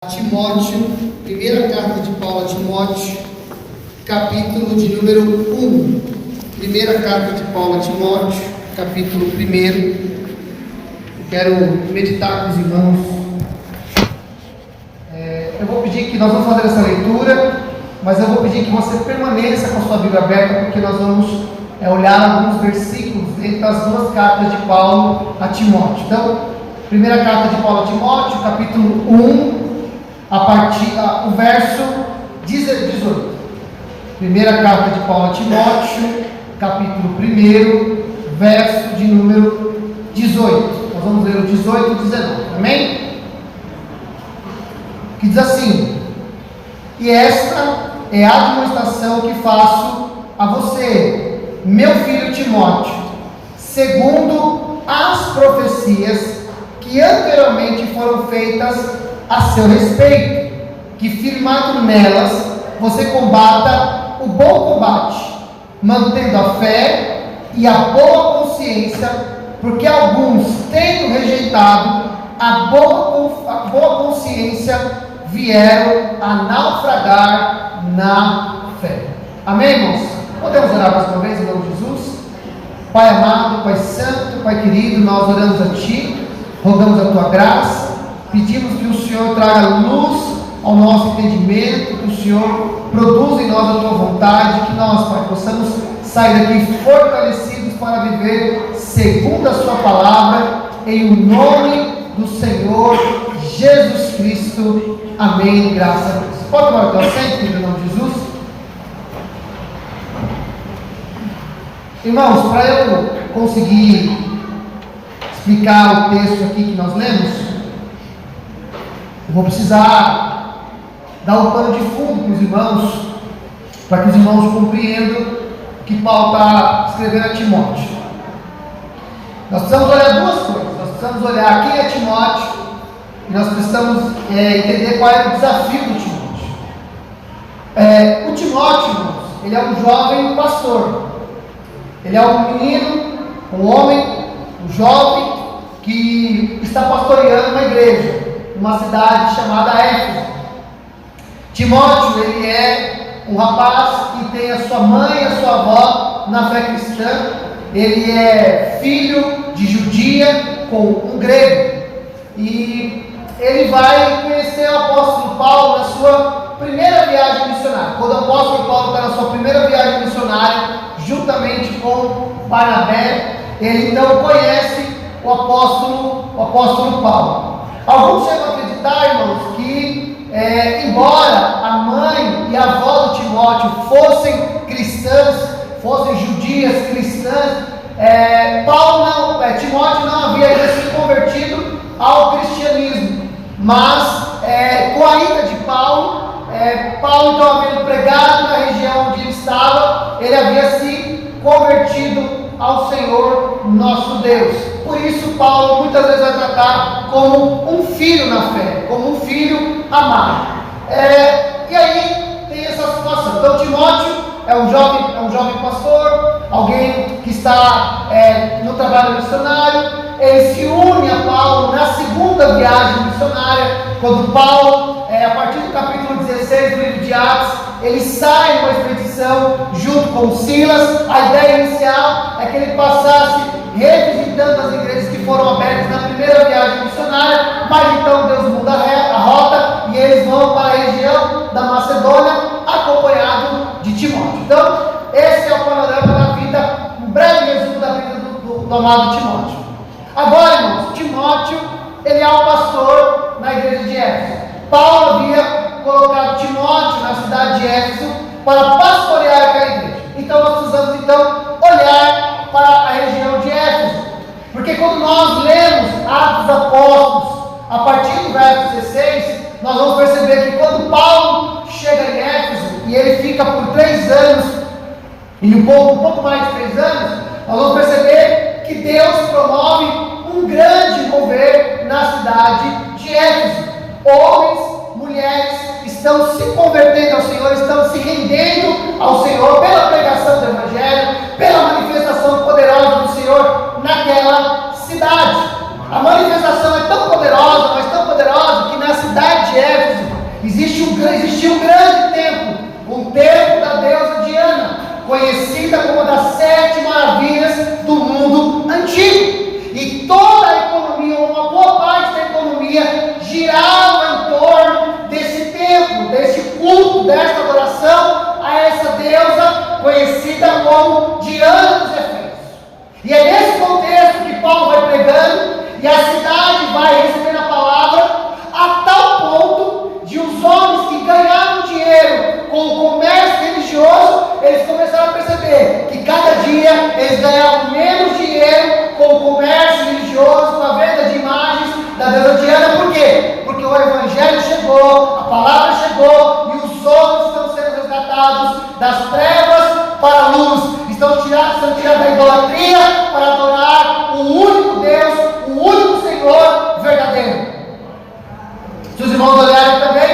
Timóteo, primeira carta de Paulo a Timóteo, capítulo de número 1. Primeira carta de Paulo a Timóteo, capítulo 1. Quero meditar com os irmãos. Eu vou pedir que nós vamos fazer essa leitura, mas eu vou pedir que você permaneça com a sua Bíblia aberta, porque nós vamos olhar alguns versículos entre as duas cartas de Paulo a Timóteo. Então, primeira carta de Paulo a Timóteo, capítulo 1. O verso 18. Primeira carta de Paulo a Timóteo, capítulo 1, verso de número 18. Nós vamos ler o 18 e o 19, amém? Que diz assim: e esta é a admoestação que faço a você, meu filho Timóteo, segundo as profecias que anteriormente foram feitas a seu respeito, que firmado nelas você combata o bom combate, mantendo a fé e a boa consciência, porque alguns, tendo rejeitado a boa consciência, vieram a naufragar na fé. Amém, irmãos? Podemos orar mais uma vez em nome de Jesus? Pai amado, Pai santo, Pai querido, nós oramos a Ti, rogamos a Tua graça, pedimos que o Senhor traga luz ao nosso entendimento, que o Senhor produza em nós a Tua vontade, que nós, Pai, possamos sair daqui fortalecidos para viver segundo a Sua palavra, em o nome do Senhor Jesus Cristo. Amém. Graças a Deus. Pode tomar o teu assento, em nome de Jesus? Irmãos, para eu conseguir explicar o texto aqui que nós lemos, eu vou precisar dar um pano de fundo para os irmãos, para que os irmãos compreendam o que Paulo está escrevendo a Timóteo. Nós precisamos olhar duas coisas. Nós precisamos olhar quem é Timóteo e nós precisamos entender qual é o desafio do Timóteo. O Timóteo, irmãos, ele é um jovem pastor. Ele é um menino, um homem, um jovem que está pastoreando uma igreja, uma cidade chamada Éfeso. Timóteo, ele é um rapaz que tem a sua mãe e a sua avó na fé cristã. Ele é filho de judia com um grego. E ele vai conhecer o apóstolo Paulo na sua primeira viagem missionária. Quando o apóstolo Paulo está na sua primeira viagem missionária, juntamente com Barnabé, ele então conhece o apóstolo Paulo. Alguns chegam a acreditar, irmãos, que embora a mãe e a avó do Timóteo fossem cristãs, fossem judias cristãs, Timóteo não havia ainda se convertido ao cristianismo. Mas com a ida de Paulo então havendo pregado na região onde ele estava, ele havia se convertido ao Senhor nosso Deus. Por isso Paulo muitas vezes vai tratar como um filho na fé, como um filho amado. E aí tem essa situação. Então Timóteo é um jovem pastor, alguém que está no trabalho missionário. Ele se une a Paulo na segunda viagem missionária, quando Paulo, a partir do capítulo 16 do livro de Atos, ele sai numa expedição junto com Silas. A ideia inicial é que ele passasse revisitando as igrejas que foram abertas na primeira viagem missionária, mas então Deus muda a rota e eles vão para a região da Macedônia, acompanhado de Timóteo. Então, esse é o panorama da vida, um breve resumo da vida do amado Timóteo. Agora, irmãos, Timóteo, ele é um pastor na igreja de Éfeso. Paulo havia colocado Timóteo na cidade de Éfeso para pastorear aquela igreja. Então nós precisamos olhar para a região de Éfeso, porque quando nós lemos Atos dos Apóstolos, a partir do verso 16, nós vamos perceber que quando Paulo chega em Éfeso, e ele fica por 3 anos, e um pouco mais de 3 anos, nós vamos perceber que Deus promove um grande mover na cidade de Éfeso. Homens, mulheres estão se convertendo ao Senhor, estão se rendendo ao Senhor pela pregação do Evangelho, pela manifestação poderosa do Senhor naquela cidade. A manifestação é tão poderosa, mas tão poderosa, que na cidade de Éfeso Existia um grande templo, um templo da deusa Diana, conhecida como uma das 7 maravilhas do mundo antigo. E toda a economia, ou uma boa parte da economia, girava em torno desse templo, desse culto, desta adoração a essa deusa conhecida como Diana dos Efésios. E é nesse contexto que Paulo vai pregando, e a cidade vai recebendo a palavra, a tal ponto de os homens que ganhavam dinheiro com o comércio religioso, eles começaram a perceber que cada dia eles ganhavam menos dinheiro com o comércio religioso, com a venda de imagens da deusa Diana. Por quê? Porque o evangelho chegou, a palavra chegou, e os homens estão sendo resgatados das trevas para a luz, estão tirados da idolatria para adorar o único Deus, o único Senhor verdadeiro. Se os irmãos olharem também,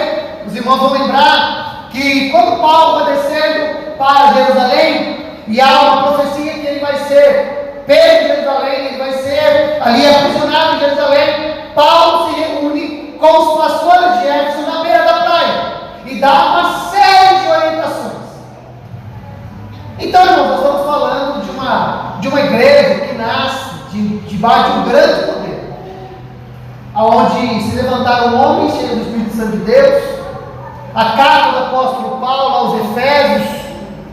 os irmãos vão lembrar que quando Paulo vai descendo para Jerusalém, e há uma profecia que ele vai ser pego em Jerusalém, ele vai ser ali aprisionado em Jerusalém, Paulo se reúne com os pastores de Éfeso na beira da praia e dá uma série de orientações. Então, irmãos, nós estamos falando de uma igreja que nasce debaixo de um grande poder, onde se levantaram homens cheios do Espírito Santo de Deus. A carta do apóstolo Paulo aos Efésios,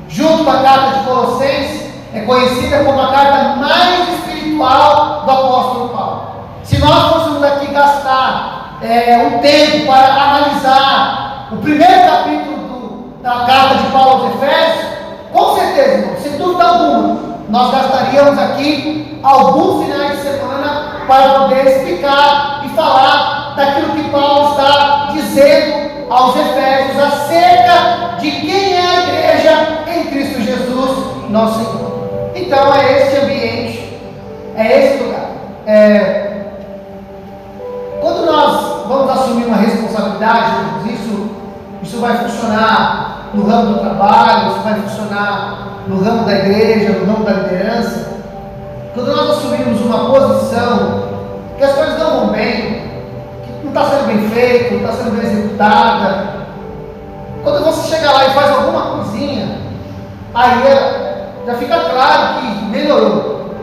junto com a carta de Colossenses, é conhecida como a carta mais espiritual do apóstolo Paulo. Se nós fôssemos aqui gastar um tempo para analisar o primeiro capítulo da carta de Paulo aos Efésios, com certeza, irmão, sem dúvida alguma, nós gastaríamos aqui alguns finais de semana para poder explicar e falar daquilo que Paulo está dizendo aos Efésios acerca de quem é a igreja em Cristo Jesus, nosso Senhor. Então é esse ambiente, é esse lugar. Quando nós vamos assumir uma responsabilidade, isso vai funcionar no ramo do trabalho, isso vai funcionar no ramo da igreja, no ramo da liderança. Quando nós assumimos uma posição que as coisas não vão bem, que não está sendo bem feito, não está sendo bem executada, quando você chega lá e faz alguma coisinha, aí já fica claro que melhorou.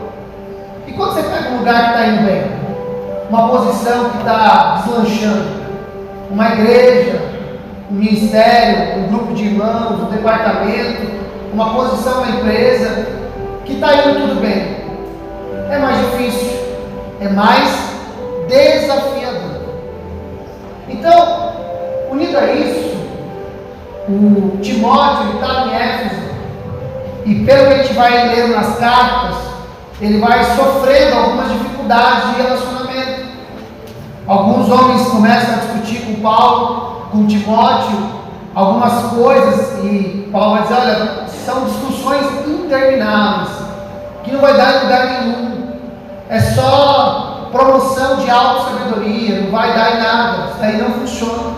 E quando você pega um lugar que está indo bem, uma posição que está deslanchando, uma igreja, um ministério, um grupo de irmãos, um departamento, uma posição na empresa, que está indo tudo bem, é mais difícil, é mais desafiador. Então, unido a isso, o Timóteo está em Éfeso, e pelo que a gente vai lendo nas cartas, ele vai sofrendo algumas dificuldades de relacionamento. Alguns homens começam a discutir com Paulo, com Timóteo, algumas coisas, e Paulo vai dizer: olha, são discussões intermináveis, que não vai dar em lugar nenhum, é só promoção de auto-sabedoria, não vai dar em nada, isso aí não funciona.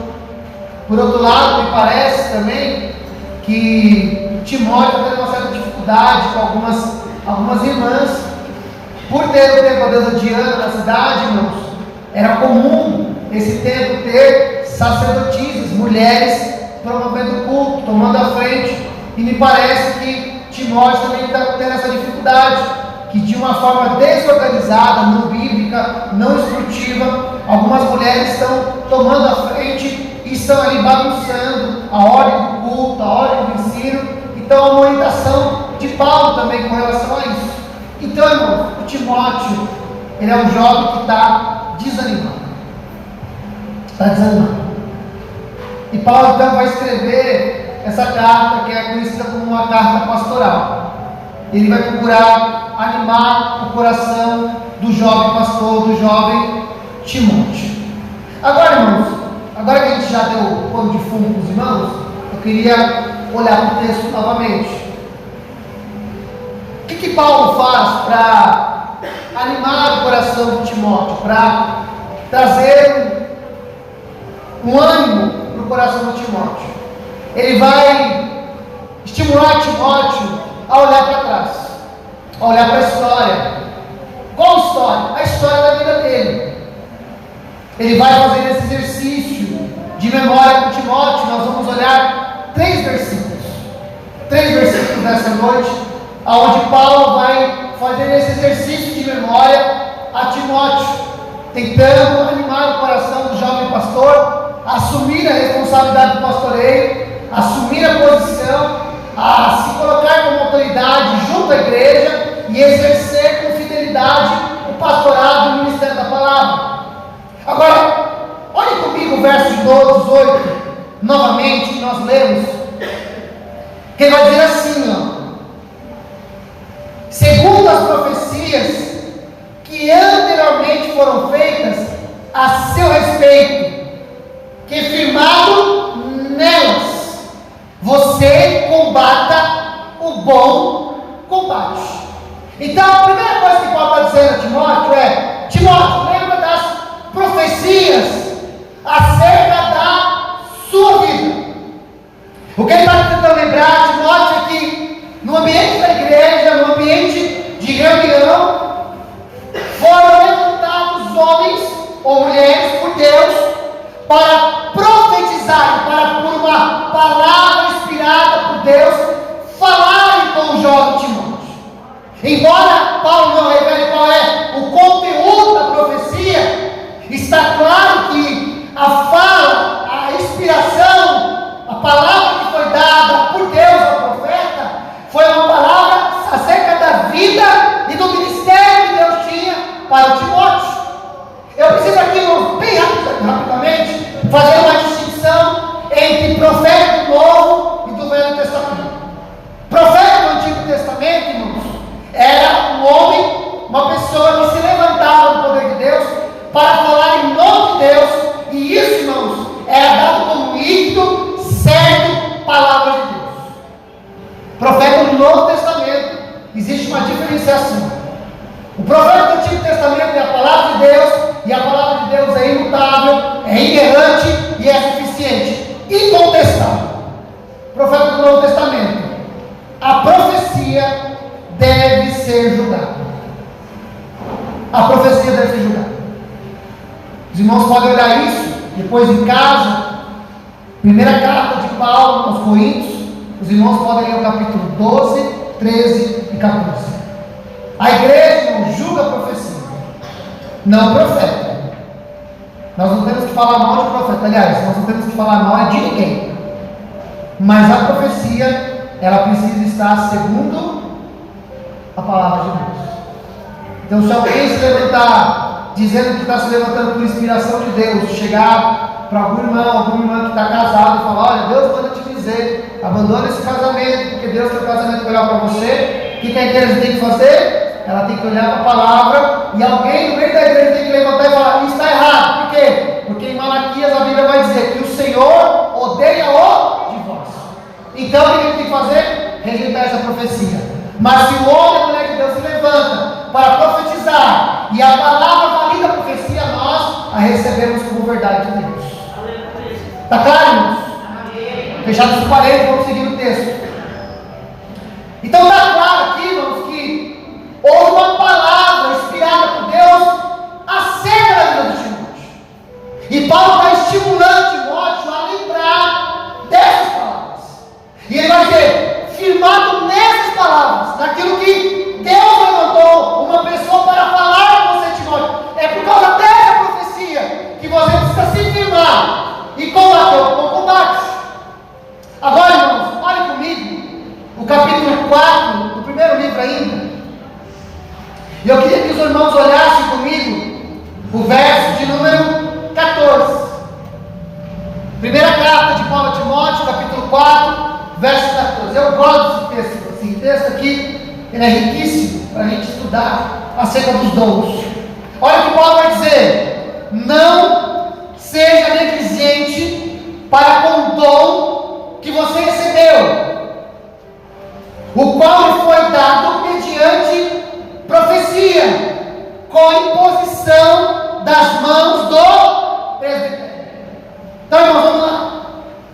Por outro lado, me parece também que Timóteo tem uma certa dificuldade com algumas irmãs, por ter o templo da deusa Diana na cidade, irmãos. Era comum esse templo ter sacerdotisas, mulheres promovendo o culto, tomando a frente, e me parece que Timóteo também está tendo essa dificuldade, que de uma forma desorganizada, não bíblica, não instrutiva, algumas mulheres estão tomando a frente e estão ali bagunçando a ordem do culto, a ordem do ensino. Então, uma orientação de Paulo também com relação a isso. Então, irmão, o Timóteo, ele é um jovem que está desanimado. Está desanimado. E Paulo então vai escrever essa carta, que é conhecida como uma carta pastoral. Ele vai procurar animar o coração do jovem pastor, do jovem Timóteo. Agora, irmãos, agora que a gente já deu o pano de fundo para os irmãos, eu queria olhar para o texto novamente. O que Paulo faz para animar o coração de Timóteo, para trazer um ânimo para o coração de Timóteo? Ele vai estimular Timóteo a olhar para trás, a olhar para a história. Qual história? A história da vida dele. Ele vai fazer esse exercício de memória com Timóteo, nós vamos olhar 3 versículos. 3 versículos nessa noite, onde Paulo vai fazer esse exercício de memória a Timóteo, tentando animar o coração do jovem pastor, assumir a responsabilidade do pastoreio, assumir a posição, a se colocar como autoridade junto à igreja e exercer com fidelidade o pastorado e o ministério da palavra. Agora, olhe comigo o verso de 18, novamente, que nós lemos, que vai dizer assim, segundo as profecias que anteriormente foram feitas a seu respeito, que firmado nelas, você combata o bom combate. Então, a primeira coisa que Paulo está dizendo a Timóteo é: Timóteo, lembra das profecias acerca da sua vida. O que ele está tentando lembrar, Timóteo, é que no ambiente da igreja, no ambiente de reunião, foram levantados homens ou mulheres por Deus para profetizar, para por uma palavra inspirada por Deus, falarem com o jovem Timóteo. Embora Paulo não revele qual é o conteúdo da profecia, está claro que a fala, a inspiração, a palavra que foi dada por Deus ao profeta, foi uma palavra acerca da vida e do ministério que Deus tinha para o Timóteo. Eu preciso aqui, bem rapidamente, fazer uma distinção entre profeta do Novo e do Velho Testamento. Profeta do Antigo Testamento, irmãos, era um homem, uma pessoa que se levantava no poder de Deus para falar em nome de Deus, e isso, irmãos, era dado como líquido, certo, palavra de Deus. Profeta do Novo Testamento, existe uma diferenciação. O profeta do Antigo Testamento é a palavra de Deus, e a palavra de Deus é imutável, é inerrante e é suficiente, incontestável. Profeta do Novo Testamento, a profecia deve ser julgada. A profecia deve ser julgada. Os irmãos podem olhar isso depois em casa. Primeira carta de Paulo aos Coríntios. Os irmãos podem ler o capítulo 12, 13 e 14. A igreja não julga a profecia, não o profeta. Nós não temos que falar mal de profeta. Aliás, nós não temos que falar mal de ninguém. Mas a profecia, ela precisa estar segundo a palavra de Deus. Então, se alguém se levantar dizendo que está se levantando por inspiração de Deus, chegar para alguma irmã que está casada e falar: olha, Deus manda te dizer, abandona esse casamento, porque Deus tem um casamento melhor para você. O que a igreja tem que fazer? Ela tem que olhar para a palavra, e alguém no meio da igreja tem que levantar e falar: isso está errado. Por quê? Porque em Malaquias a Bíblia vai dizer que o Senhor odeia o divórcio. Então o que ele tem que fazer? Rejeitar essa profecia. Mas se o homem e a mulher de Deus se levanta para profetizar, e a palavra valida a profecia, nós a recebemos como verdade de Deus. Está claro, irmãos? Fechados os parênteses, vamos seguir o texto. Então está claro aqui, irmãos, que houve uma palavra inspirada por Deus acerca da vida de Timóteo. E Paulo está estimulando Timóteo a lembrar dessas palavras. E ele vai dizer: firmado nessas palavras, naquilo que Deus levantou uma pessoa para falar com você, Timóteo, é por causa dessa profecia que você precisa se firmar e combater o bom combate. Agora, irmãos, olhem comigo o capítulo 4 do primeiro livro ainda. E eu queria que os irmãos olhassem comigo o verso de número 14. Primeira carta de Paulo a Timóteo, capítulo 4, verso 14. Eu gosto desse texto. Esse texto aqui, ele é riquíssimo para a gente estudar acerca dos dons. Olha o que Paulo vai dizer: não seja negligente para com o dom que você recebeu, o qual lhe foi dado mediante profecia, com imposição das mãos do presbitério. Então, irmãos, vamos lá.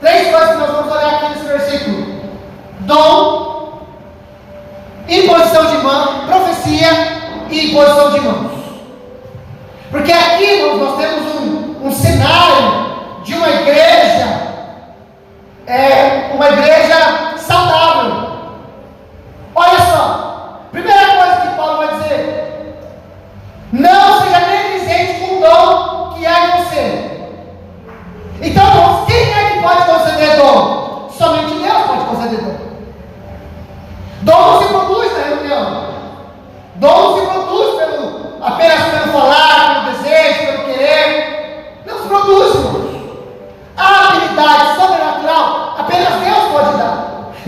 3 coisas que nós vamos olhar aqui nesse versículo: dom, imposição de mão, profecia e imposição de mãos. Porque aqui, irmãos, nós temos um cenário de uma igreja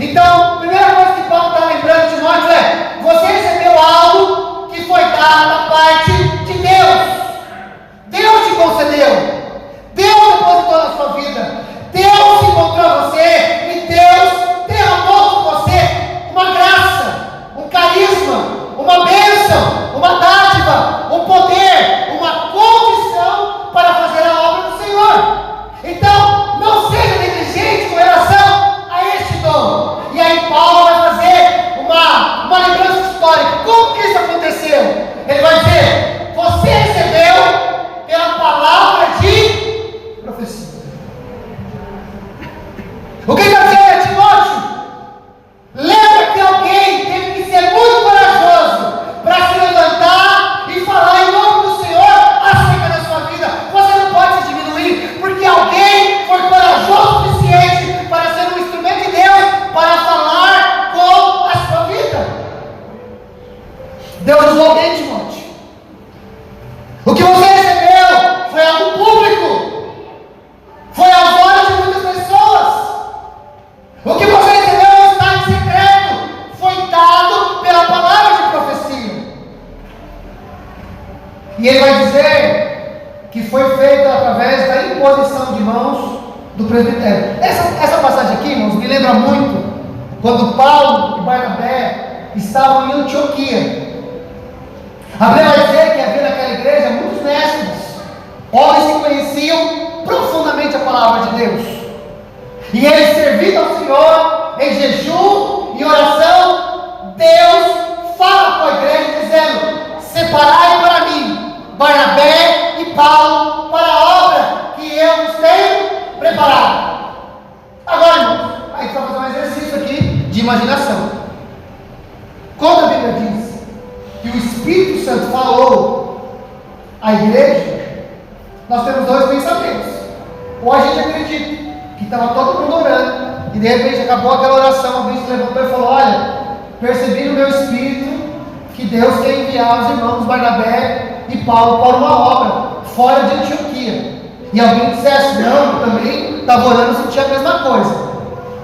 Então, a primeira coisa que Paulo está lembrando, Timóteo, é: você recebeu algo que foi dado da parte de Deus. Deus te concedeu. Deus depositou na sua vida. Deus encontrou você e Deus derramou com você uma graça, um carisma, uma bênção, uma dádiva, um poder, uma condição para fazer a obra do Senhor. Então, não seja negligente com relação a este dom. E aí Paulo vai fazer uma lembrança histórica. Como que isso aconteceu? Ele vai dizer: você recebeu pela palavra de profecia. O que está dizendo, Timóteo? Lembra que alguém teve que ser muito corajoso para se levantar e falar em nome do Senhor acerca da sua vida. Você não pode se diminuir, porque alguém foi corajoso o suficiente para ser um instrumento de Deus para falar com a sua vida. Deus usou alguém, Timóteo. O que você recebeu foi algo público, foi aos olhos de muitas pessoas. O que você recebeu não está em secreto, foi dado pela palavra de profecia. E ele vai dizer que foi feito através da imposição de mãos do presbitério. Essa passagem aqui, irmãos, me lembra muito quando Paulo e Barnabé estavam em Antioquia. A Bíblia vai dizer que havia naquela igreja muitos mestres, homens que conheciam profundamente a palavra de Deus. E eles servindo ao Senhor em jejum e oração, Deus fala com a igreja dizendo: separai para mim Barnabé e Paulo para a obra que eu vos tenho preparado. Agora, irmãos, aí vai fazer um exercício aqui de imaginação. Quando a Bíblia diz que o Espírito Santo falou à igreja, nós temos dois pensamentos. Ou a gente acredita que estava todo mundo orando, e de repente acabou aquela oração, alguém se levantou e falou: olha, percebi no meu espírito que Deus quer enviar os irmãos Barnabé e Paulo para uma obra fora de Antioquia. E alguém dissesse: não, eu também estava orando e sentia a mesma coisa.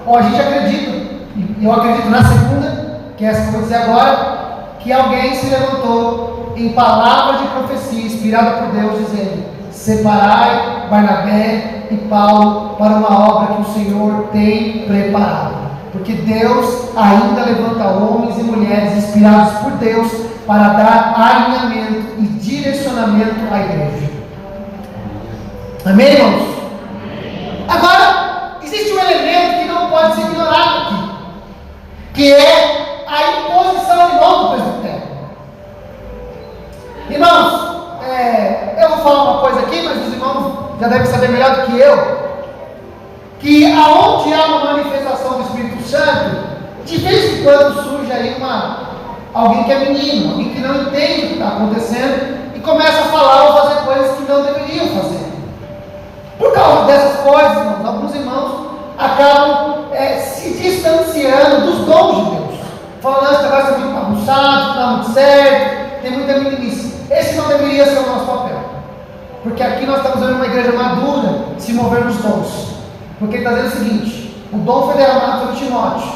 Ou a gente acredita, e eu acredito na segunda, que é essa que eu vou dizer agora, que alguém se levantou em palavra de profecia inspirada por Deus, dizendo: separai Barnabé e Paulo para uma obra que o Senhor tem preparado. Porque Deus ainda levanta homens e mulheres inspirados por Deus para dar alinhamento e direcionamento à igreja. Amém, irmãos? Agora, existe um elemento que não pode ser ignorado aqui, que é a imposição de mão do presbitério. Irmãos, eu vou falar uma coisa aqui, mas os irmãos já devem saber melhor do que eu, que aonde há uma manifestação do Espírito Santo, de vez em quando surge aí alguém que é menino, alguém que não entende o que está acontecendo e começa a falar ou fazer coisas que não deveriam fazer. Por causa dessas coisas, irmãos, alguns irmãos acabam se distanciando dos dons de Deus, falando: esse negócio é muito bagunçado, não dá muito certo, tem muita meninice. Esse não deveria ser o nosso papel, porque aqui nós estamos vendo uma igreja madura se mover nos dons. Porque ele está dizendo o seguinte: o dom foi derramado sobre Timóteo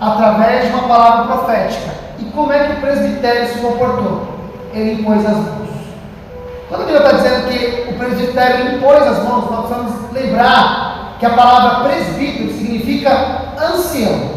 através de uma palavra profética. E como é que o presbitério se comportou? Ele impôs as mãos. Quando a Bíblia está dizendo que o presbitério impôs as mãos, nós precisamos lembrar que a palavra presbítero significa ancião.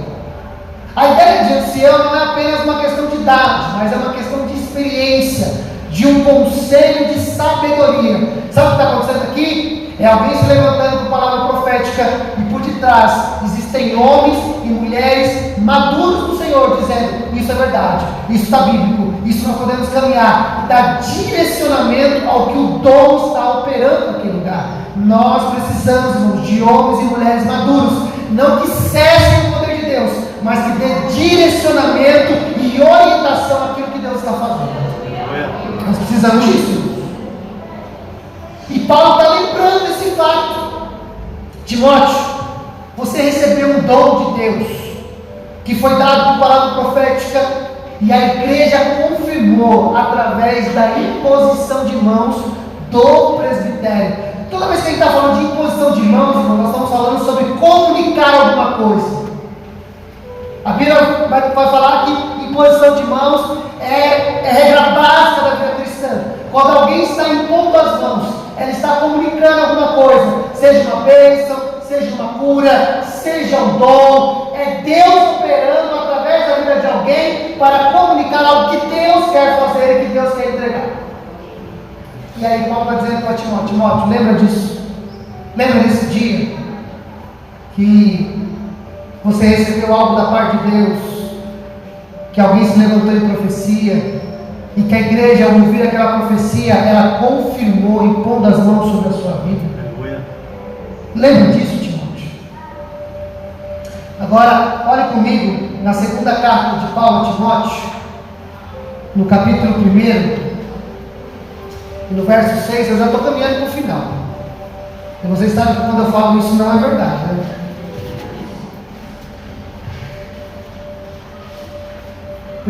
A ideia de ancião não é apenas uma questão de idade, mas é uma questão de experiência, de um conselho de sabedoria. Sabe o que está acontecendo aqui? É alguém se levantando com palavra profética e por detrás existem homens e mulheres maduros do Senhor dizendo: isso é verdade, isso está bíblico, isso nós podemos caminhar, e dar direcionamento ao que o dom está operando naquele lugar. Nós precisamos, irmãos, de homens e mulheres maduros, não que cessem o poder de Deus, mas que dê direcionamento e orientação àquilo que Deus está fazendo. Nós precisamos disso. E Paulo está lembrando desse fato. Timóteo, você recebeu um dom de Deus, que foi dado por palavra profética, e a igreja confirmou através da imposição de mãos do presbitério. Toda vez que a gente está falando de imposição de mãos, irmão, nós estamos falando sobre comunicar alguma coisa. vai falar que imposição de mãos é regra básica da vida cristã. Quando alguém está impondo as mãos, ela está comunicando alguma coisa, seja uma bênção, seja uma cura, seja um dom. É Deus operando através da vida de alguém para comunicar algo que Deus quer fazer e que Deus quer entregar. E aí Paulo está dizendo para Timóteo, lembra disso? Lembra desse dia que você recebeu algo da parte de Deus, que alguém se levantou em profecia, e que a igreja, ao ouvir aquela profecia, ela confirmou, impondo as mãos sobre a sua vida? Lembra disso, Timóteo? Agora, olhe comigo na segunda carta de Paulo a Timóteo, no capítulo 1, no verso 6. Eu já estou caminhando para o final. E vocês sabem que quando eu falo isso não é verdade, né?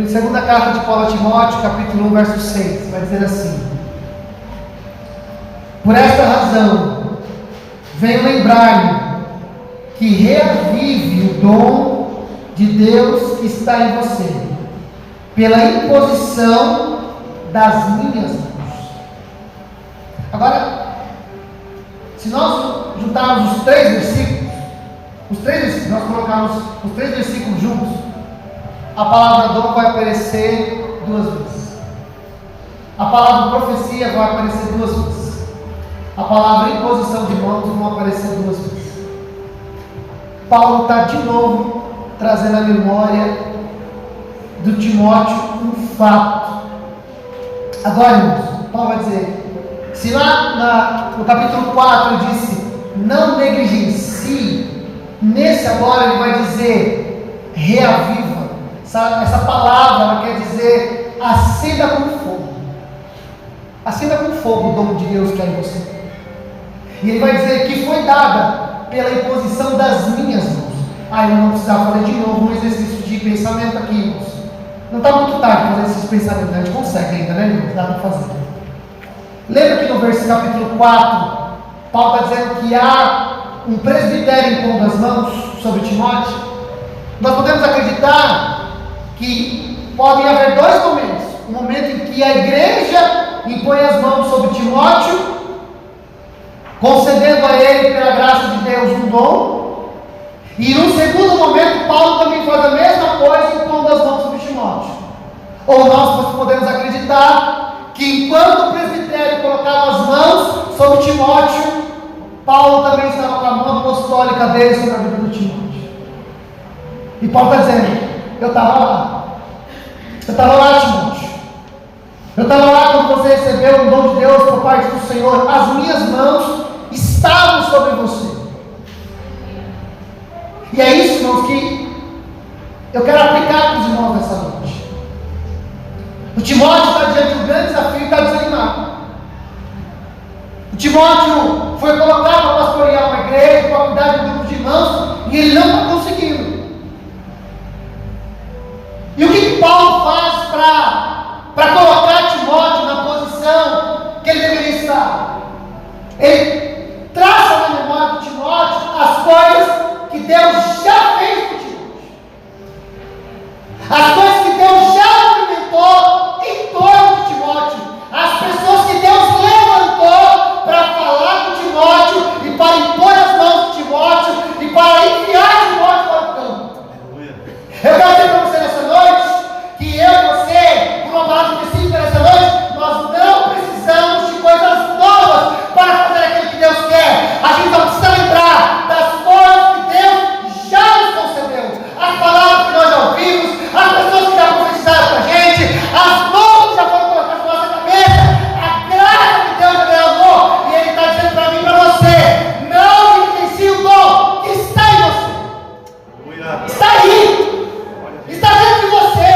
Segunda carta de Paulo a Timóteo, capítulo 1, verso 6, vai dizer assim: por esta razão, venho lembrar-lhe que reavive o dom de Deus que está em você, pela imposição das minhas mãos. Agora, se nós juntarmos os três versículos, nós colocarmos os três versículos juntos, a palavra dom vai aparecer 2 vezes. A palavra profecia vai aparecer 2 vezes. A palavra imposição de mãos vai aparecer 2 vezes. Paulo está de novo trazendo à memória do Timóteo um fato. Agora, irmãos, Paulo vai dizer, se lá no capítulo 4 ele disse, não negligencie, nesse agora ele vai dizer, reaviva. Essa palavra ela quer dizer acenda com fogo. Acenda com fogo o dom de Deus que é em você. E ele vai dizer que foi dada pela imposição das minhas mãos. Eu não precisava fazer de novo um exercício de pensamento aqui, irmãos. Não está muito tarde fazer esses pensamentos, a gente consegue ainda, né, irmãos? Dá para fazer. Lembra que no capítulo 4, Paulo está dizendo que há um presbitério impondo as mãos sobre Timóteo? Nós podemos acreditar que podem haver 2 momentos. Um momento em que a igreja impõe as mãos sobre Timóteo, concedendo a ele, pela graça de Deus, um dom. E no segundo momento, Paulo também faz a mesma coisa, impondo as mãos sobre Timóteo. Ou nós podemos acreditar que enquanto o presbitério colocava as mãos sobre Timóteo, Paulo também estava com a mão apostólica dele sobre a vida do Timóteo. E Paulo está dizendo, eu estava lá. Eu estava lá, Timóteo. Eu estava lá quando você recebeu um dom de Deus por parte do Senhor. As minhas mãos estavam sobre você. E é isso, irmãos, que eu quero aplicar para os irmãos nessa noite. O Timóteo está diante de um grande desafio e está desanimado. O Timóteo foi colocado para pastorear uma igreja, para cuidar de um grupo de irmãos, e ele não está conseguindo. E o que Paulo faz para colocar Timóteo na posição que ele deveria estar? Ele traça na memória de Timóteo as coisas que Deus já fez por Timóteo, as coisas que Deus já movimentou em torno de Timóteo, as pessoas que Deus levantou para falar com Timóteo e para impor as mãos de Timóteo e para enviar Timóteo para o campo. Eu quero dizer para você nessa noite que eu e você, por uma palavra específica nessa noite, nós não precisamos de coisas novas para fazer aquilo que Deus quer. A gente só precisa lembrar das coisas que Deus já nos concedeu, as palavras que nós já ouvimos, as pessoas que já profetizaram para a gente, as mãos que já foram colocadas na nossa cabeça, a graça que Deus já derramou. E Ele está dizendo para mim e para você, não negligencie o dom que está em você. Está aí. Está dentro de você.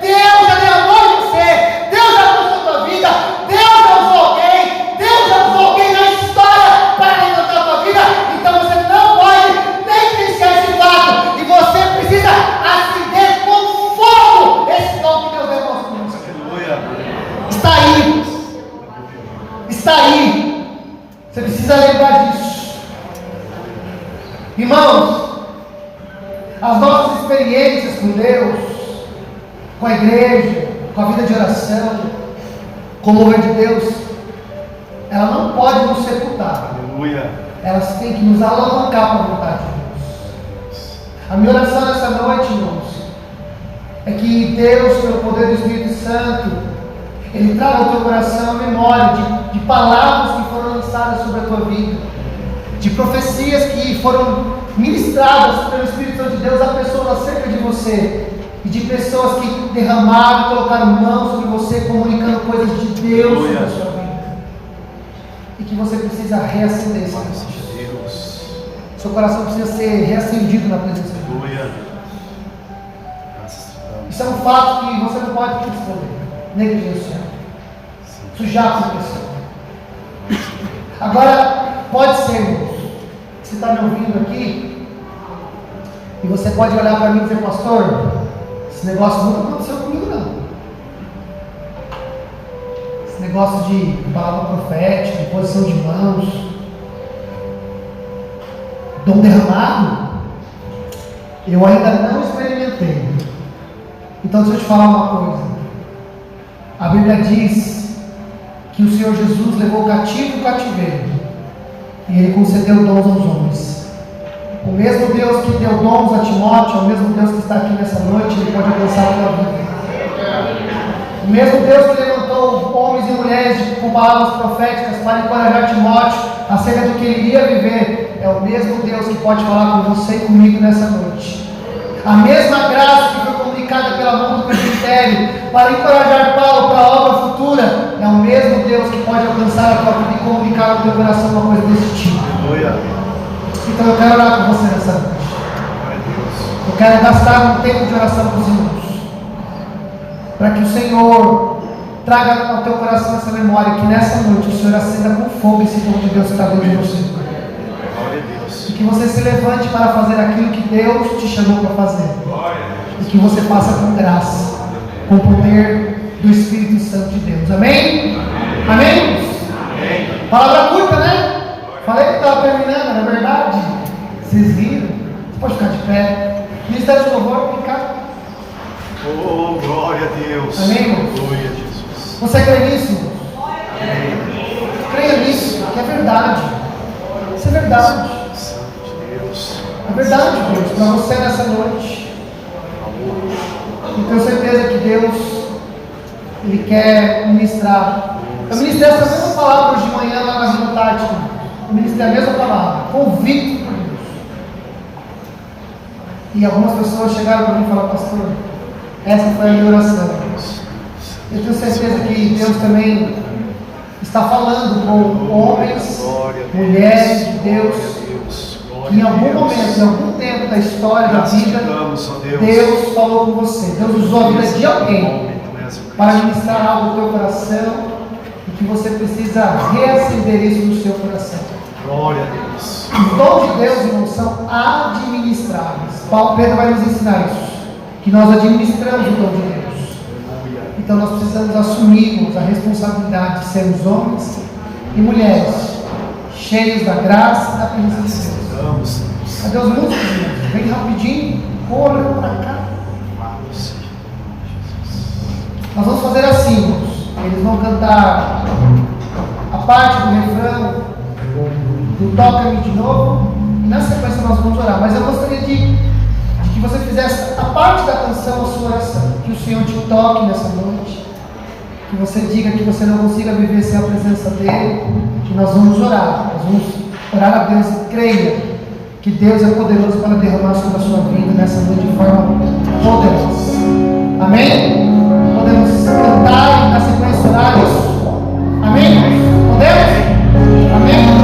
Deus já derramou em você. Deus já trouxe a tua vida. Deus já usou alguém. Deus já usou alguém na história para levantar a tua vida. Então você não pode negligenciar esse fato. E você precisa acender com fogo esse dom que Deus derramou sobre você. Está aí. Está aí. Você precisa lembrar disso. Irmãos, As nossas experiências com Deus, com a igreja, com a vida de oração, com o mover de Deus, ela não pode nos sepultar. Aleluia. Elas têm que nos alavancar para a vontade de Deus. A minha oração nessa noite, irmãos, é que Deus, pelo poder do Espírito Santo, Ele traga ao teu coração a memória de palavras que foram lançadas sobre a tua vida, de profecias que foram ministradas pelo Espírito Santo de Deus a pessoas acerca de você, e de pessoas que derramaram e colocaram mãos sobre você, comunicando coisas de Deus sobre a sua vida, e que você precisa reacender esse Deus. Seu coração precisa ser reacendido na presença de Deus. Isso é um fato que você não pode responder, negligenciar. Isso já aconteceu. Agora, pode ser, irmãos, você está me ouvindo aqui, e você pode olhar para mim e dizer, pastor, esse negócio nunca aconteceu comigo, não. Esse negócio de palavra profética, de posição de mãos, dom derramado, eu ainda não experimentei. Então deixa eu te falar uma coisa. A Bíblia diz que o Senhor Jesus levou o cativo o cativeiro, e Ele concedeu dons aos homens. O mesmo Deus que deu dons a Timóteo, é o mesmo Deus que está aqui nessa noite, Ele pode alcançar a tua vida. O mesmo Deus que levantou homens e mulheres com palavras proféticas para encorajar Timóteo acerca do que ele iria viver, é o mesmo Deus que pode falar com você e comigo nessa noite. A mesma graça que foi comunicada pela mão do presbitério para encorajar Paulo para a obra futura, é o mesmo Deus que pode alcançar a tua vida e comunicar ao teu coração uma coisa desse tipo. Então eu quero orar com você nessa noite. Eu quero gastar um tempo de oração com os irmãos, para que o Senhor traga ao teu coração essa memória, que nessa noite o Senhor acenda com fogo esse dom de Deus que está dentro de você. E que você se levante para fazer aquilo que Deus te chamou para fazer. E que você faça com graça, com o poder do Espírito Santo de Deus. Amém? Amém? Palavra curta, né? Falei que estava terminando, não é verdade? Vocês viram? Você pode ficar de pé. Ministério de louvor, vem cá. Oh, glória a Deus. Amém, irmãos? Glória a Jesus. Você crê nisso, irmãos? Amém. Creia nisso, que é verdade. Isso é verdade. Santo de Deus. É verdade, Deus, para você nessa noite. Eu tenho certeza que Deus, Ele quer ministrar. Eu ministrei essa mesma palavra hoje de manhã lá na Vila Tática. Eu ministrei a mesma palavra, convicto por Deus. E algumas pessoas chegaram para mim e falaram, pastor, essa foi a minha oração. Eu tenho certeza que Deus também está falando com homens, mulheres de Deus, que em algum momento, em algum tempo da história da vida, Deus falou com você. Deus usou a vida de alguém para ministrar algo no teu coração, e que você precisa reacender isso no seu coração. Glória a Deus. Os dons de Deus, irmãos, são administráveis. Pedro vai nos ensinar isso, que nós administramos o dom de Deus. Então nós precisamos assumirmos a responsabilidade de sermos homens e mulheres cheios da graça e da presença de Deus. Cadê os músicos, irmãos? Vem rapidinho, corra para cá. Nós vamos fazer assim, irmãos. Eles vão cantar a parte do refrão do Toca-me de novo, e na sequência nós vamos orar. Mas eu gostaria de que você fizesse a parte da canção a sua oração, que o Senhor te toque nessa noite, que você diga que você não consiga viver sem a presença dEle, que nós vamos orar a Deus, e creia que Deus é poderoso para derramar sobre a sua vida nessa noite de forma poderosa. Amém? Podemos cantar e na sequência orar isso. Amém? Podemos? Amém? Oh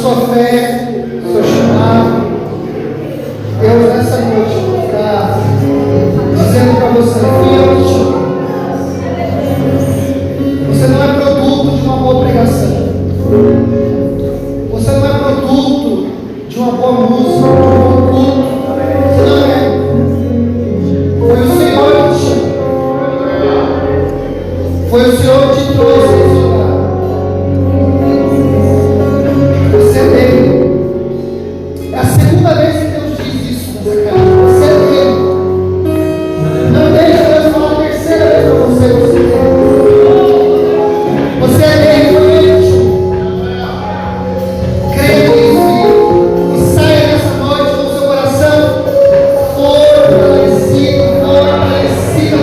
sua fé, seu chamado. Deus, nessa noite, está dizendo para você, filho, você não é produto de uma boa pregação. Você não é produto de uma boa música, de um bom culto. Você não é. Foi o Senhor que te chamou. Foi o Senhor que te trouxe nesse lugar. Você veio. É a segunda vez que Deus diz isso nessa casa. Você veio. Não deixe Deus falar a terceira vez para você. Você veio. Você veio, foi Ele que te chamou. Creia nisso e saia nessa noite com o seu coração fortalecido no nome de Jesus.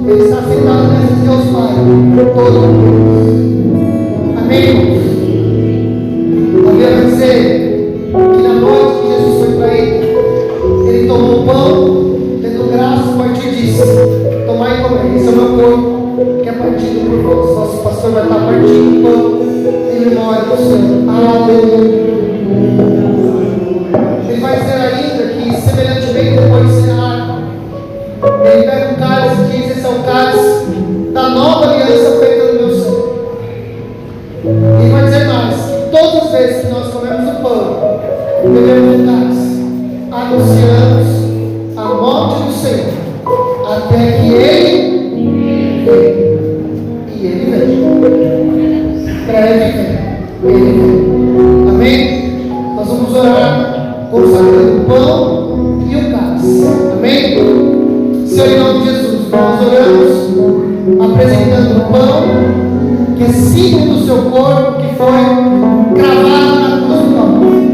Ele está sentado nesse Deus Pai, todo mundo. Amém. A Bíblia vai dizer que na noite que Jesus foi traído, ele tomou o pão, tendo graça, partiu e disse: tomai e comei, esse é o meu corpo, que é partido por vós. Nosso pastor vai estar partindo o pão em memória do Senhor. Aleluia. Ele vai dizer ainda que, semelhantemente, depois de cear, ele pega o cálice e diz: esse é o cálice da nova aliança feita no meu sangue. Ele vai dizer mais: todas as vezes que nós comemos o pão, bebemos o cálice, anunciamos a morte do Senhor, até que Ele venha. E Ele vem. Breve vem. Ele vem. Amém? Nós vamos orar consagrando o pão e o cálice. Amém? Senhor, em nome de Jesus, nós oramos apresentando o pão, que é símbolo do seu corpo, que foi cravado na cruz do Calvário.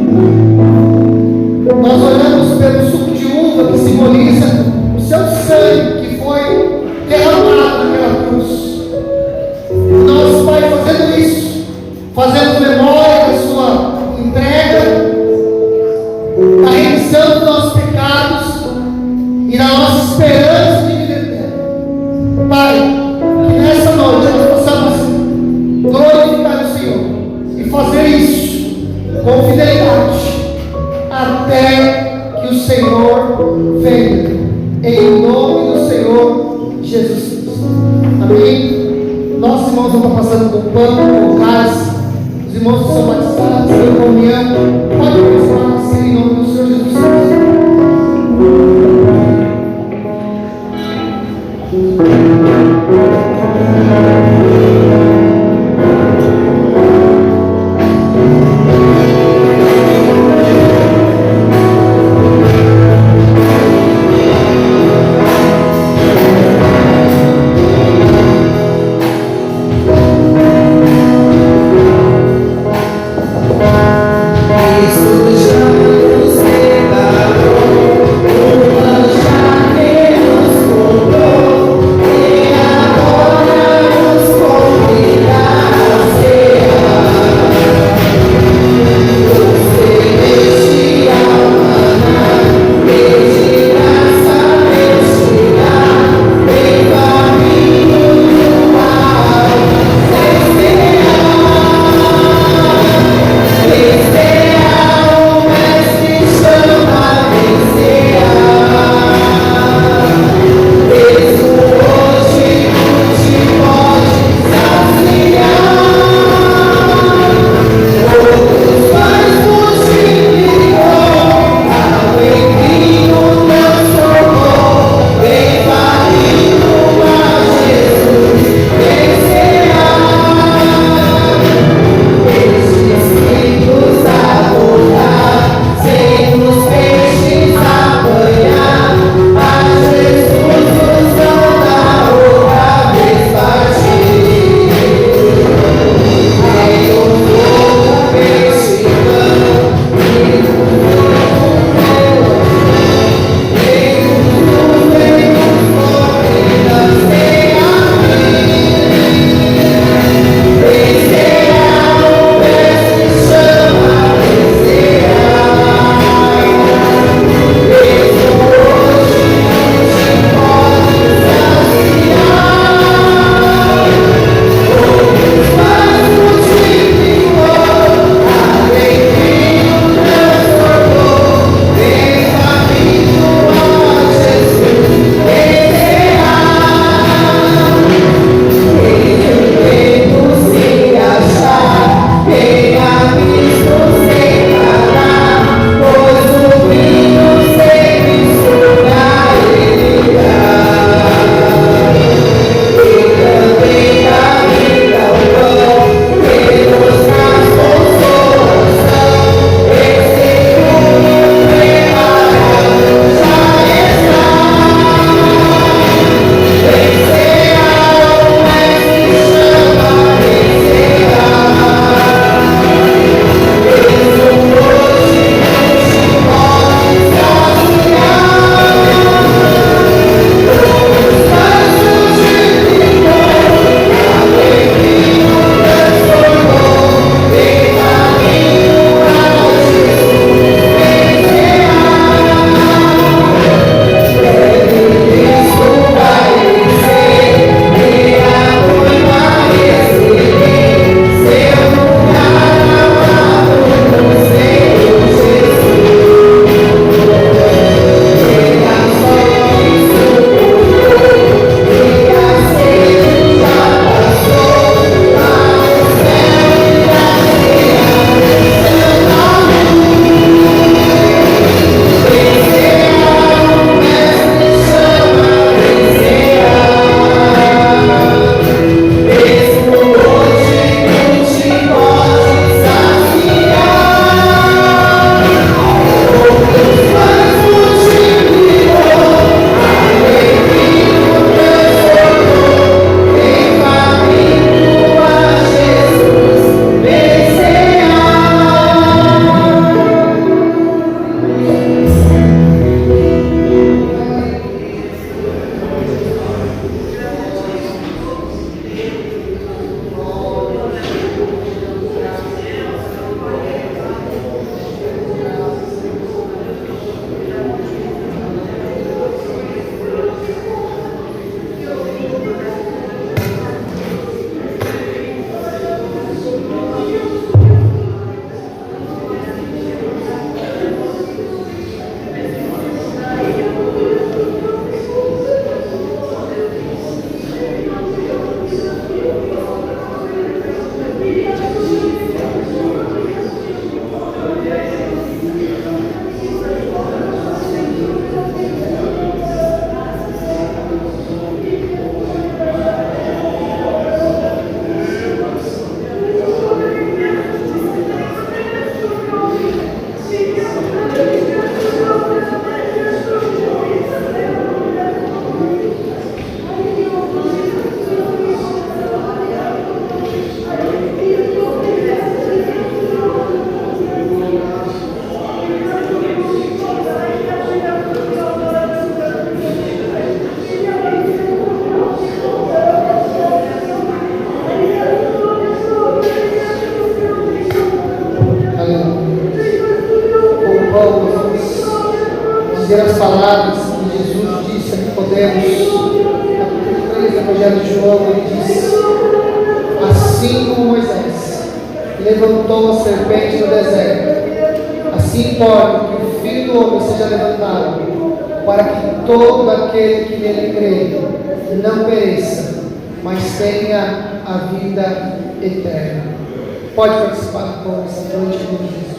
Nós oramos pelo suco de uva, que simboliza o seu sangue, que foi derramado naquela cruz. Nós, Pai, fazendo isso, fazemos memória da sua entrega, da remissão dos nossos pecados e da nossa esperança de vida eterna. Pai, que nessa noite nós possamos glorificar o Senhor e fazer isso com fidelidade até que o Senhor venha, em nome do Senhor Jesus Cristo. Amém? Nossos irmãos vão estar passando com pão, com cálice. Os irmãos que são batizados em comunhão podem participar assim, em nome do Senhor Jesus Cristo. Cristo Assim como Moisés levantou a serpente no deserto, assim importa que o Filho do Homem seja levantado, para que todo aquele que nele crê não pereça, mas tenha a vida eterna. Pode participar do pão essa noite em nome de Jesus.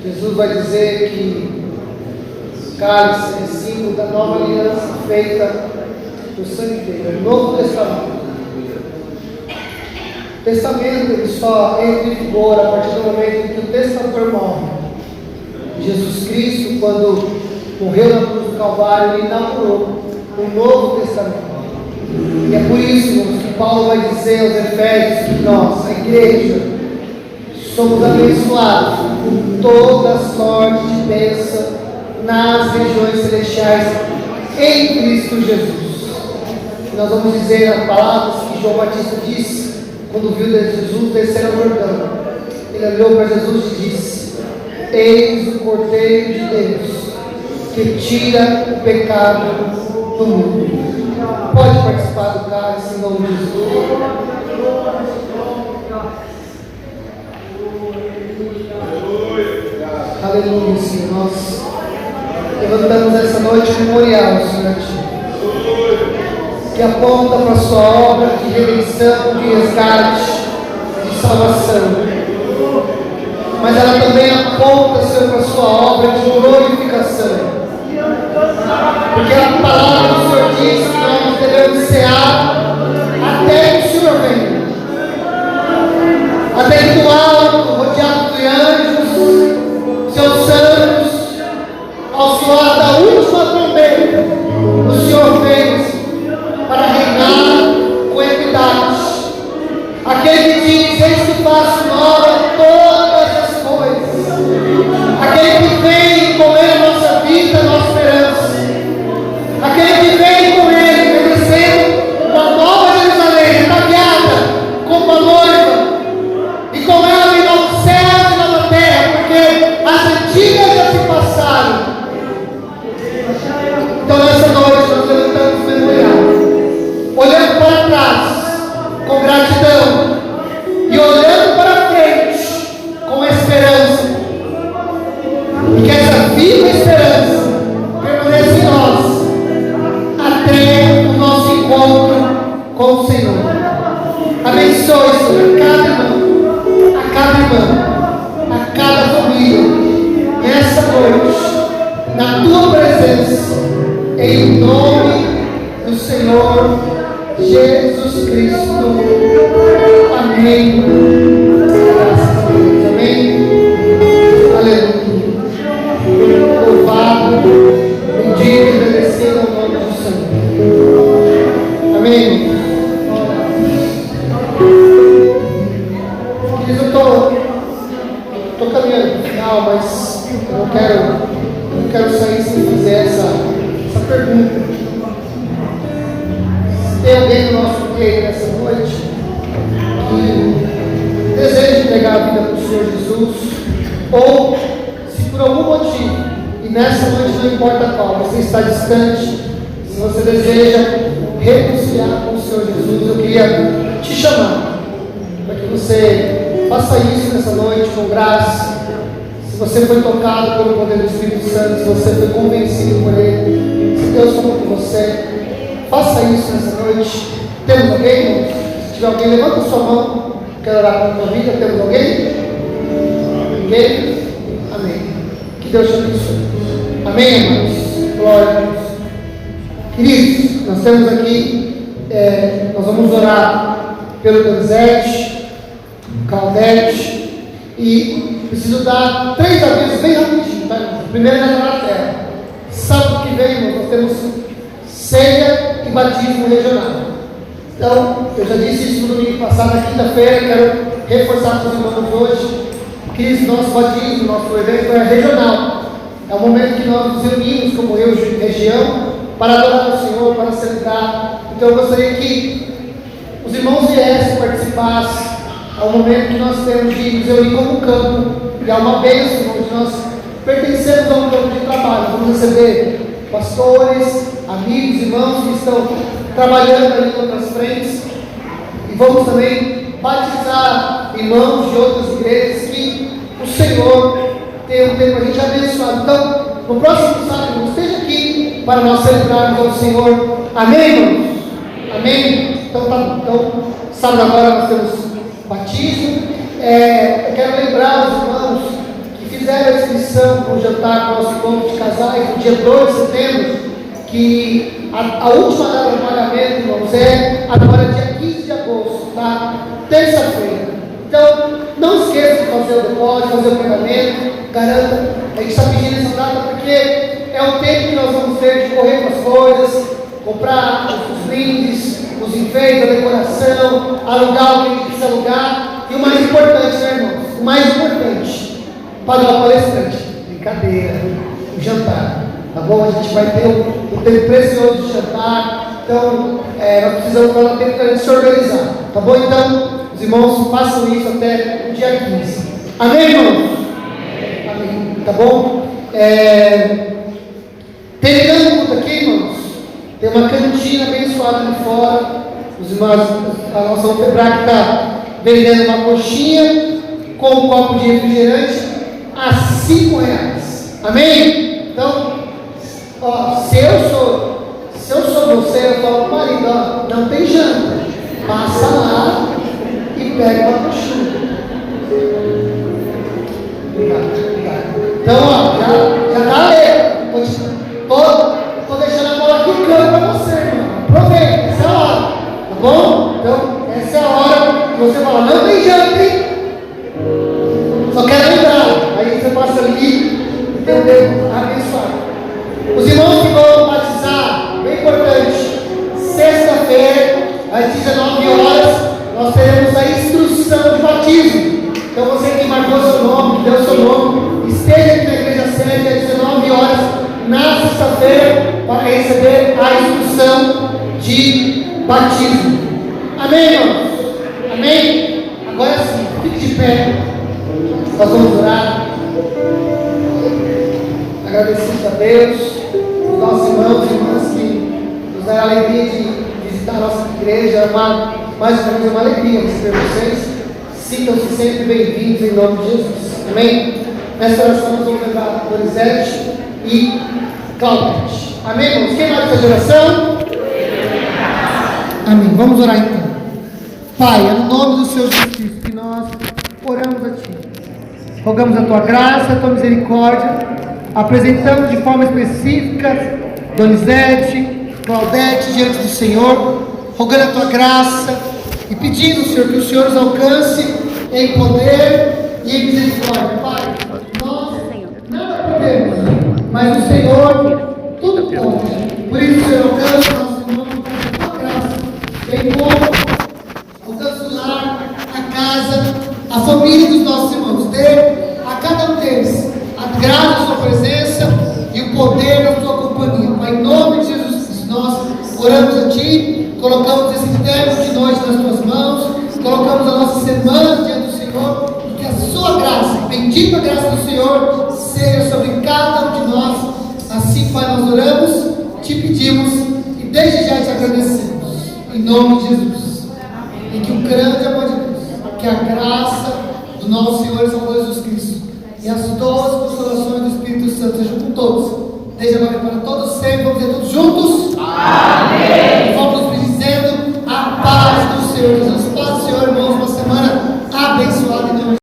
Jesus vai dizer que o cálice é símbolo da nova aliança feita do sangue dele, o Novo Testamento. O testamento ele só entra em vigor a partir do momento em que o testador morre. Jesus Cristo, quando morreu na cruz do Calvário, ele inaugurou o Novo Testamento. E é por isso, irmãos, que Paulo vai dizer aos Efésios que nós, a igreja, somos abençoados com toda sorte de bênção nas regiões celestiais em Cristo Jesus. E nós vamos dizer as palavras que João Batista disse quando viu Jesus descer ao Jordão. Ele olhou para Jesus e disse: eis o Cordeiro de Deus que tira o pecado do mundo. Pode participar do cálice em nome de Jesus. Aleluia, Senhor. Nós levantamos essa noite um memorial, Senhor, que aponta para a sua obra de redenção, de resgate, de salvação. Mas ela também aponta, Senhor, para a sua obra de glorificação. Porque a palavra do Senhor diz que nós devemos cear até que o Senhor venha. Até que do alto, rodeado de anjos, seus santos, ao soar da última trombeta, o Senhor fez para reinar com equidade. Aquele que diz: eis que faço nova todas as coisas. Aquele que vem comer a nossa vida, a nossa esperança. Aquele que vem com ele, obedecendo da nova Jerusalém, ataviada como a noiva, e com ela vem novo céu e nova terra, porque as antigas já se passaram. Então nessa noite nós levantamos o memorial, olhando para trás com gratidão e olhando para frente com esperança, e que essa viva esperança permaneça em nós até o nosso encontro com o Senhor. Abençoe, Senhor, cada irmão, a cada família, nessa noite, na tua presença, em nome do Senhor Jesus Cristo. Amém. Graças a Deus. Amém. Aleluia. Louvado, bendito e agradecido ao nome do Senhor. Amém. Queridos, eu estou caminhando para o final, mas eu não quero sair sem fazer essa pergunta. Se tem alguém no nosso meio nessa noite que deseja entregar a vida para o Senhor Jesus, ou se por algum motivo, e nessa noite não importa qual, você está distante, se você deseja reconciliar com o Senhor Jesus, eu queria te chamar para que você faça isso nessa noite com graça. Se você foi tocado pelo poder do Espírito Santo, se você foi convencido por Ele, se Deus falou com você, faça isso nessa noite. Temos alguém? Se tiver alguém, levanta a sua mão. Quero orar pela tua vida. Temos alguém? Ninguém? Amém. Que Deus te abençoe. Amém, irmãos? Glória a Deus. Queridos, nós temos aqui, nós vamos orar pelo Donizete, Claudete, e preciso dar 3 avisos bem rapidinho, tá? Primeiro é na terra. Sábado que vem, irmãos, nós temos ceia e batismo regional. Então, eu já disse isso no domingo passado, na quinta-feira, quero reforçar para os irmãos hoje, que nosso batismo, nosso evento é regional. É o momento que nós nos reunimos como eu e região para adorar ao Senhor, para celebrar. Então eu gostaria que os irmãos viessem, participassem. É um momento que nós temos de nos reunir como campo. E é uma bênção onde nós pertencemos a um campo de trabalho. Vamos receber pastores, amigos, irmãos que estão trabalhando ali em outras frentes. E vamos também batizar irmãos de outras igrejas que o Senhor tem um tempo para a gente abençoado. Então, no próximo sábado, esteja aqui para nós celebrarmos ao Senhor. Amém, irmãos? Amém? Então, tá bom. Então, sábado agora nós temos batismo. Eu quero lembrar os irmãos que fizeram a inscrição para o jantar para o nosso encontro de casais no dia 2 de setembro, que a última data do pagamento, irmãos, é agora dia 15 de agosto, tá? Terça-feira. Então, não esqueça de fazer o depósito, fazer o pagamento, garanta. A gente está pedindo essa data porque é o tempo que nós vamos ter de correr com as coisas, comprar os brindes, os enfeites, a decoração, alugar o que a gente precisa alugar. E o mais importante, né, irmãos? O mais importante, pagar o palestrante. Brincadeira, o jantar. Tá bom? A gente vai ter um tempo precioso de jantar. Então, nós precisamos dar tempo para a gente se organizar. Tá bom? Então, os irmãos façam isso até o dia 15. Amém, irmãos? Amém. Tá bom? Terminando o culto aqui, irmãos, tem uma cantina abençoada ali fora. Os irmãos, a nossa Febrac está vendendo uma coxinha com um copo de refrigerante a R$5. Amém? Então, ó, se eu sou você, eu falo para o marido, ó, não tem janta. Passa lá e pega uma coxinha. Obrigado. Então, ó, já tá ali. Estou deixando a bola quicando para você, irmão. Aproveita, essa é a hora. Tá bom? Então, essa é a hora que você fala, não tem janta, hein? Só quero lembrar. Aí você passa ali, entendeu? Abençoado. Os irmãos que vão batizar, bem importante, sexta-feira, às 19 horas, nós teremos a instrução de batismo. Então você que marcou seu nome, que deu seu nome, esteja aqui na igreja sede às 19 horas, na sexta-feira, para receber a instrução de batismo. Amém, irmãos? Amém? Agora sim, fique de pé. Nós vamos orar. Agradecidos a Deus, os nossos irmãos e irmãs que nos deram a alegria de visitar a nossa igreja. Mais uma vez, é uma alegria receber vocês. Sintam-se sempre bem-vindos em nome de Jesus. Amém? Nessa oração nós vamos levar Donizete e Claudete. Amém, irmãos? Quem vai fazer oração? Amém. Vamos orar então. Pai, é no nome do Senhor Jesus Cristo que nós oramos a Ti. Rogamos a Tua graça, a Tua misericórdia. Apresentamos de forma específica Donizete, Claudete diante do Senhor, rogando a Tua graça e pedindo, Senhor, que o Senhor os alcance em poder e em misericórdia. Pai, nós nada podemos, mas o Senhor tudo pode. Por isso, Senhor, alcance nosso irmão com a Tua graça, bem como alcance o lar, a casa, a família dos nossos irmãos. Dê a cada um deles a graça da Sua presença e o poder da Sua companhia. Pai, em nome de Jesus Cristo, nós oramos a Ti, colocamos esse tempo de noite nas Tuas mãos, colocamos a nossa semana diante do Senhor, e que a Sua graça, bendita a graça do Senhor, seja sobre cada um de nós. Assim, Pai, nós oramos, Te pedimos e desde já Te agradecemos. Em nome de Jesus. E que o grande amor de Deus, que a graça do nosso Senhor e Salvador Jesus Cristo e as doces consolações do Espírito Santo sejam com todos, desde agora e para todos sempre. Vamos dizer todos juntos? Amém! E vamos nos dizendo a paz do Senhor Jesus.